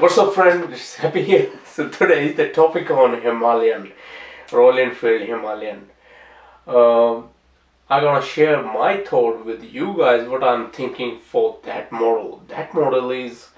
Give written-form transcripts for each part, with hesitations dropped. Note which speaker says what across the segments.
Speaker 1: What's up, friend? It's Happy here. So today is the topic on Himalayan, Royal Enfield Himalayan. I'm gonna share my thought with you guys what I'm thinking for that model. That model is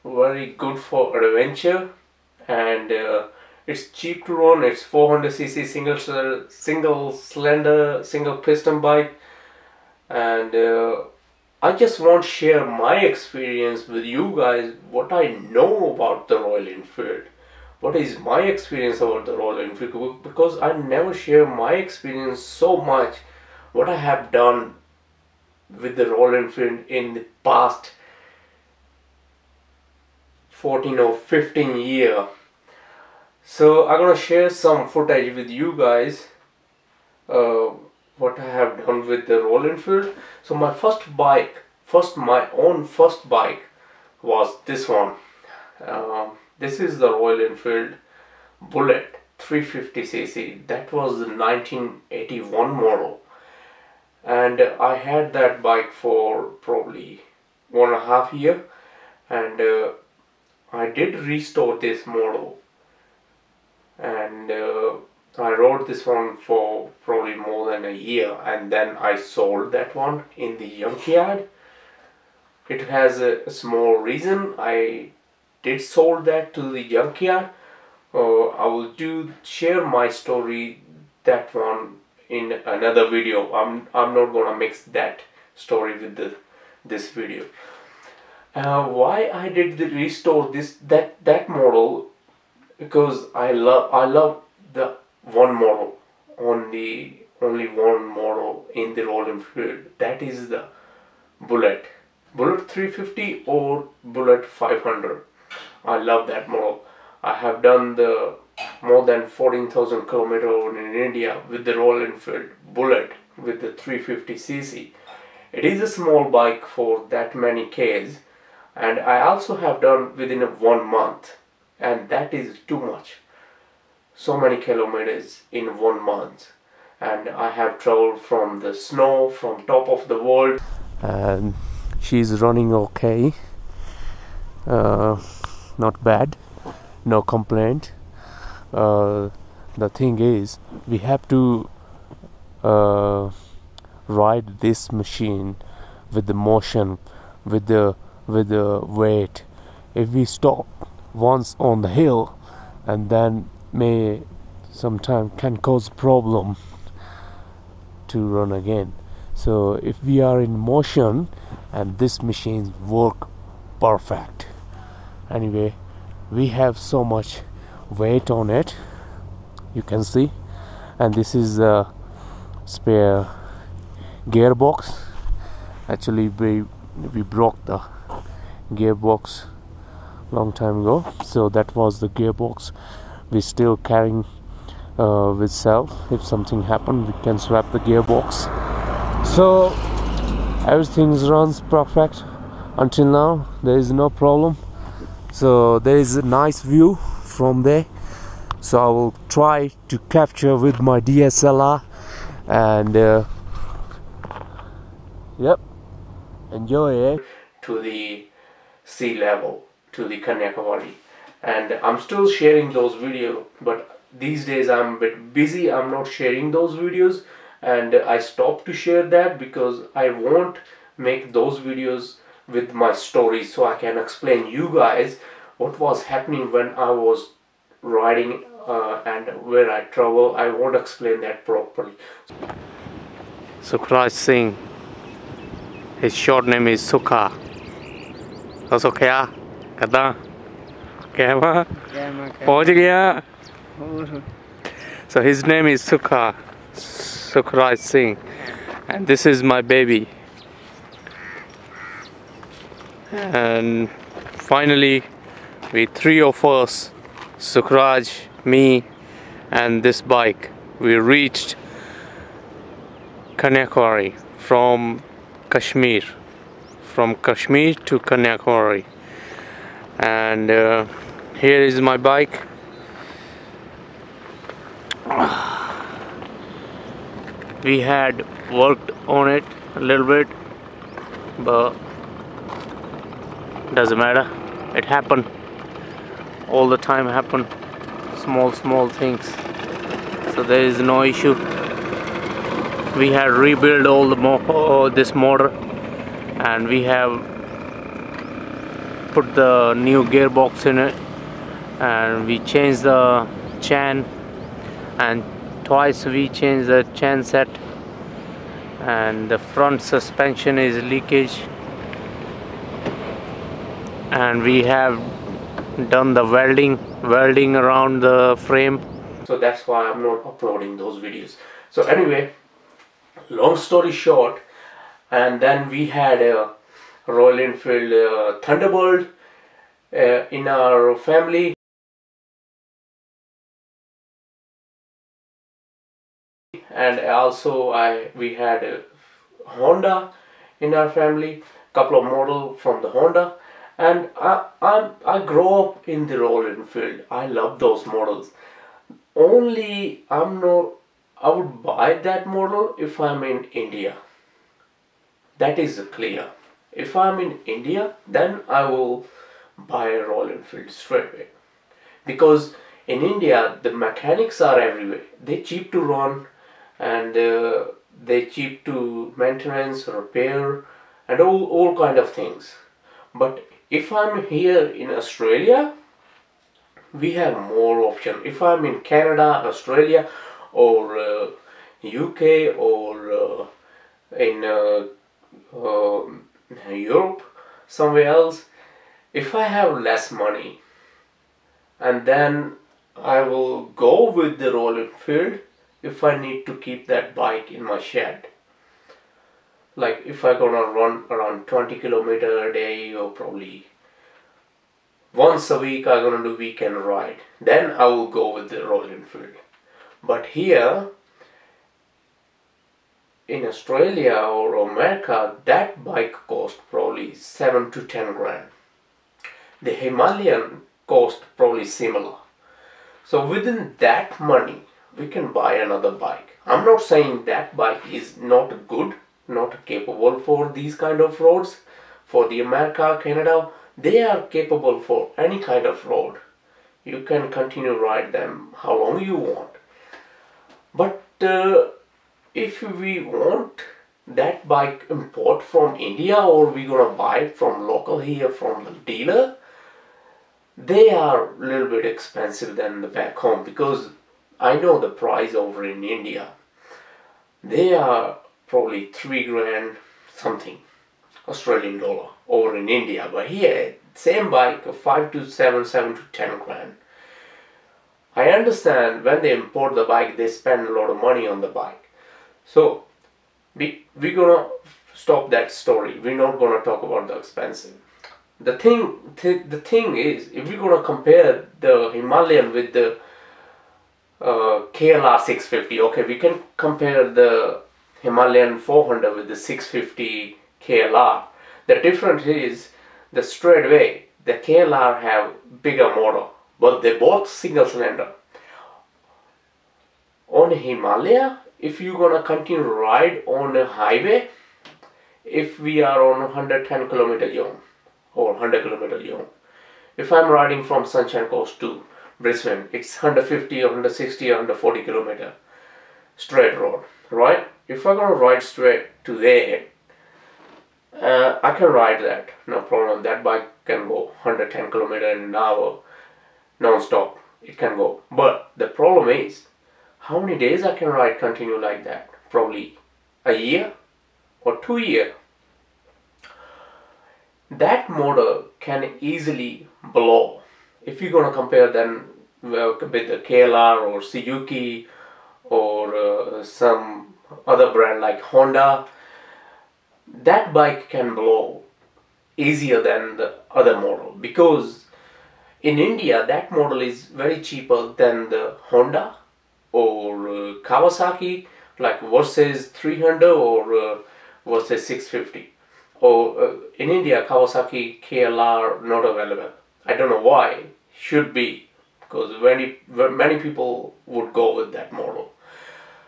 Speaker 1: very good for adventure, and it's cheap to run. It's 400cc single cylinder, single piston bike, and I just want to share my experience with you guys, what I know about the Royal Enfield. What is my experience about the Royal Enfield? Because I never share my experience so much, what I have done with the Royal Enfield in the past 14 or 15 years. So I'm gonna share some footage with you guys. What I have done with the Royal Enfield. So my my own first bike was this one. This is the Royal Enfield Bullet 350cc. That was the 1981 model, and I had that bike for probably 1.5 years, and I did restore this model, and I rode this one for probably more than a year, and then I sold that one in the junkyard. It has a small reason I did sold that to the junkyard. I will share my story, that one, in another video. I'm not gonna mix that story with this video. Why I did the restore that model? Because I love the one model, only one model in the Royal Enfield. That is the Bullet 350 or Bullet 500. I love that model. I have done the more than 14,000 kilometers in India with the Royal Enfield Bullet with the 350cc. It is a small bike for that many Ks, and I also have done within 1 month, and that is too much. So many kilometers in 1 month, and I have traveled from the snow, from top of the world, and she's running okay. Not bad, no complaint. The thing is, we have to ride this machine with the motion, with the weight. If we stop once on the hill, and then may sometimes can cause problem to run again. So if we are in motion, and this machine work perfect. Anyway, we have so much weight on it, you can see, and this is a spare gearbox. Actually we broke the gearbox long time ago, so that was the gearbox we still carrying with self. If something happened, we can swap the gearbox. So everything runs perfect until now. There is no problem. So there is a nice view from there, so I will try to capture with my DSLR, and yep, enjoy it. To the sea level, to the Kanyakumari, and I'm still sharing those videos, but these days I'm a bit busy. I'm not sharing those videos, and I stopped to share that because I won't make those videos with my story, so I can explain you guys what was happening when I was riding and where I travel. I won't explain that properly. Sukraj Singh, his short name is Sukha. So kya kata kema pahunch gaya. So his name is Sukraj Singh, and this is my baby. And finally, we three of us, Sukraj, me, and this bike, we reached Kanyakumari from Kashmir to Kanyakumari. And here is my bike. We had worked on it a little bit, but doesn't matter, it happened.
Speaker 2: all the time happen, small things, so there is no issue. We have rebuilt all the this motor, and we have put the new gearbox in it, and we changed the chain, and twice we changed the chain set, and the front suspension is leakage, and we have done the welding around the frame.
Speaker 1: So that's why I'm not uploading those videos. So anyway, long story short, and then we had a Royal Enfield Thunderbird in our family, and also we had a Honda in our family, couple of models from the Honda, and I grew up in the Royal Enfield. I love those models. Only I would buy that model if I'm in India. That is clear. If I'm in India, then I will buy a Royal Enfield straight away. Because in India, the mechanics are everywhere. They're cheap to run, and they're cheap to maintenance, repair, and all kind of things. But if I'm here in Australia, we have more option. If I'm in Canada, Australia, or UK, or in Europe, somewhere else, if I have less money, and then I will go with the Royal Enfield if I need to keep that bike in my shed. Like if I'm gonna run around 20 kilometers a day, or probably once a week I'm gonna do weekend ride, then I will go with the Royal Enfield. But here in Australia or America, that bike cost probably 7 to 10 grand. The Himalayan cost probably similar. So within that money, we can buy another bike. I'm not saying that bike is not good, not capable for these kind of roads. For the America, Canada, they are capable for any kind of road. You can continue ride them how long you want. But if we want that bike import from India, or we gonna buy it from local here from the dealer, they are a little bit expensive than the back home, because I know the price over in India. They are probably 3 grand something Australian dollar over in India. But here, same bike, 5 to 7, 7 to 10 grand. I understand when they import the bike, they spend a lot of money on the bike. So we're gonna stop that story. We're not gonna talk about the expensive. The thing is, if we're gonna compare the Himalayan with the KLR 650, okay, we can compare the Himalayan 400 with the 650 KLR. The difference is the straightaway. The KLR have bigger motor, but they both single cylinder. On Himalaya, if you're gonna continue to ride on a highway, if we are on 110 kilometer zone or 100 kilometer zone, if I'm riding from Sunshine Coast to Brisbane, it's 150 or 160 or 140 kilometer straight road, right? If I'm gonna ride straight to there, I can ride that, no problem. That bike can go 110 kilometer in an hour non-stop. It can go. But the problem is, how many days I can ride continue like that? Probably a year or 2 years. That motor can easily blow. If you're gonna compare them with the KLR or Suzuki or some other brand like Honda, that bike can blow easier than the other model, because in India that model is very cheaper than the Honda or Kawasaki, like versus 300 or versus 650. Or in India, Kawasaki KLR not available. I don't know why. Should be, because many people would go with that model.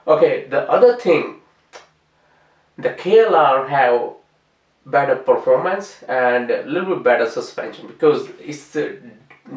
Speaker 1: Okay, the other thing, the KLR have better performance and a little bit better suspension, because it's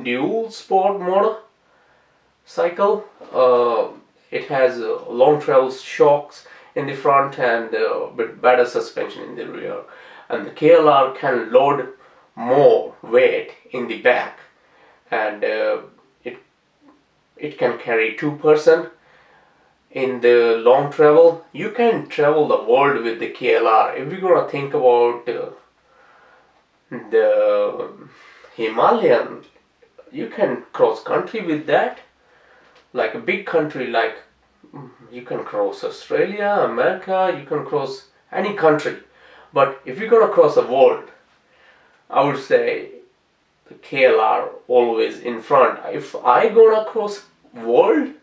Speaker 1: dual sport motorcycle. It has long travel shocks in the front and bit better suspension in the rear, and the KLR can load more weight in the back, and it can carry 2 person in the long travel. You can travel the world with the KLR. If we're gonna think about the Himalayan, you can cross country with that, like a big country, like you can cross Australia, America, you can cross any country. But if you're gonna cross the world, I would say the KLR always in front. If I gonna cross world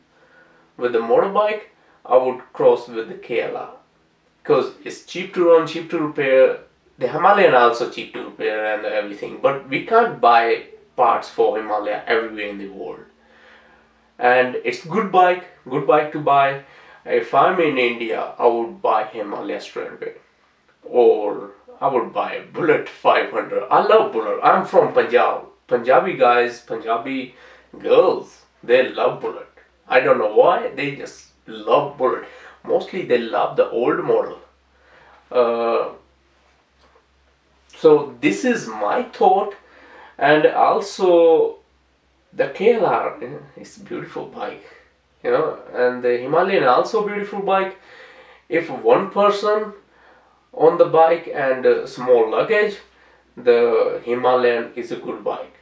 Speaker 1: with the motorbike, I would cross with the KLR because it's cheap to run, cheap to repair. The Himalayan also cheap to repair and everything, but we can't buy parts for Himalaya everywhere in the world. And it's good bike to buy. If I'm in India, I would buy Himalaya straight away, or I would buy a Bullet 500. I love Bullet. I'm from Punjab. Punjabi guys, Punjabi girls, they love Bullet. I don't know why, they just love Bullet. Mostly they love the old model. So this is my thought. And also the KLR is a beautiful bike, you know, and the Himalayan also beautiful bike. If one person on the bike and small luggage, the Himalayan is a good bike,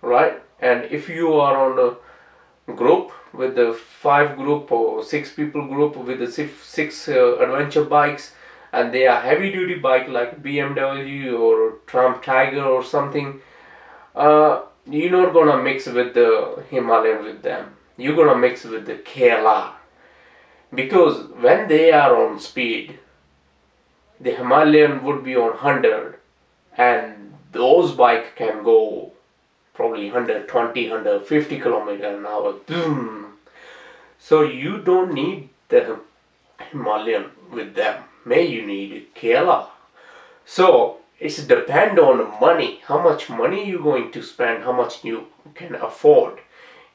Speaker 1: right? And if you are on a group with the 5 group or 6 people group with the six adventure bikes, and they are heavy duty bike like BMW or Trump Tiger or something, you're not gonna mix with the Himalayan with them. You're gonna mix with the KLR, because when they are on speed, the Himalayan would be on 100, and those bikes can go probably 120, 150 kilometers an hour. Boom. So you don't need the Himalayan with them. May you need KLR. So it's depend on money. How much money you going to spend? How much you can afford?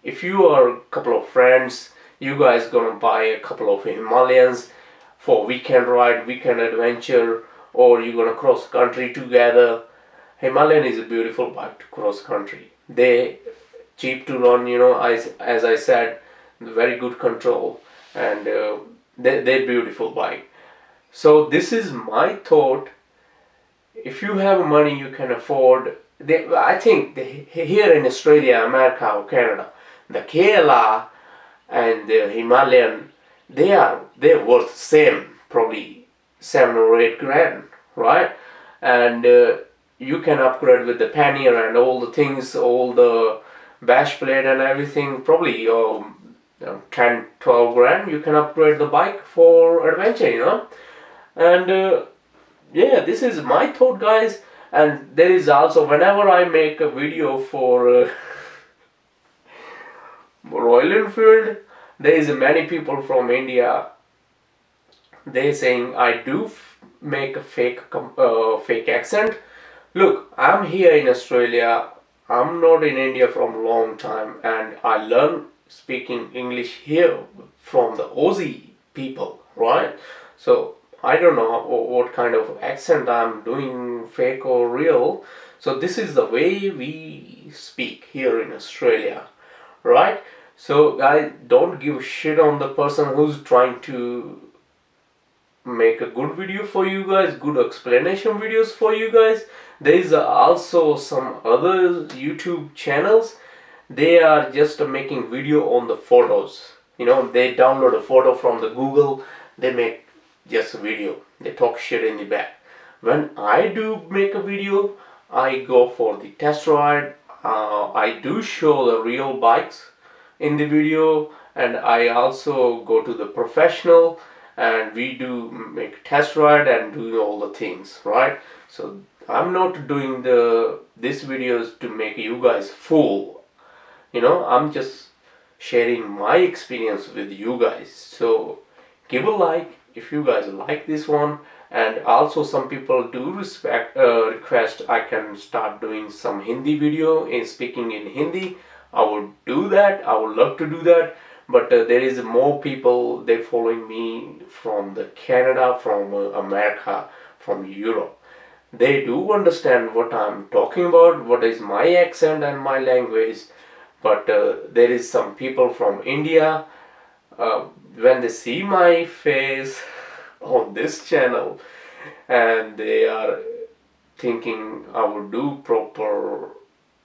Speaker 1: If you are a couple of friends, you guys gonna buy a couple of Himalayans for weekend ride, weekend adventure, or you're gonna cross country together. Himalayan is a beautiful bike to cross country. They cheap to run, you know, as I said, very good control, and they're beautiful bike. So this is my thought. If you have money, you can afford. I think here in Australia, America, or Canada, the KLR and the Himalayan, they're worth same, probably 7 or 8 grand, right? And you can upgrade with the pannier and all the things, all the bash plate and everything, probably 10, 12 grand. You can upgrade the bike for adventure, you know. And yeah, this is my thought, guys. And there is also, whenever I make a video for Royal Enfield, there is many people from India, they saying I do make a fake accent. Look, I'm here in Australia, I'm not in India from a long time, and I learned speaking English here from the Aussie people, right? So I don't know what kind of accent I'm doing, fake or real. So this is the way we speak here in Australia, right? So guys, don't give shit on the person who's trying to make a good video for you guys, good explanation videos for you guys. There is also some other YouTube channels. They are just making video on the photos. You know, they download a photo from the Google, they make just a video, they talk shit in the back. When I do make a video, I go for the test ride. I do show the real bikes in the video, and I also go to the professional, and we do make test ride and do all the things, right? So I'm not doing these videos to make you guys fool, you know. I'm just sharing my experience with you guys. So give a like if you guys like this one, And also some people do request I can start doing some Hindi video in speaking in Hindi. I would do that. I would love to do that. But there is more people, they following me from the Canada, from America, from Europe. They do understand what I'm talking about, what is my accent and my language. But there is some people from India, when they see my face on this channel, and they are thinking I would do proper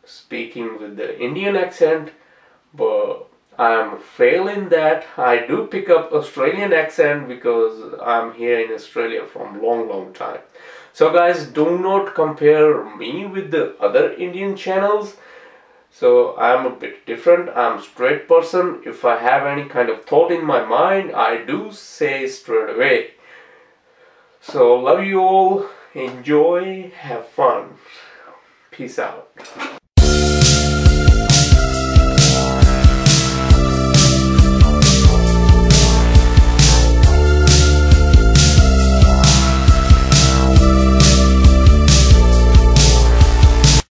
Speaker 1: speaking with the Indian accent, but I'm failing that. I do pick up Australian accent because I'm here in Australia from long time. So guys, do not compare me with the other Indian channels. So I'm a bit different. I'm a straight person. If I have any kind of thought in my mind, I do say straight away. So love you all. Enjoy. Have fun. Peace out.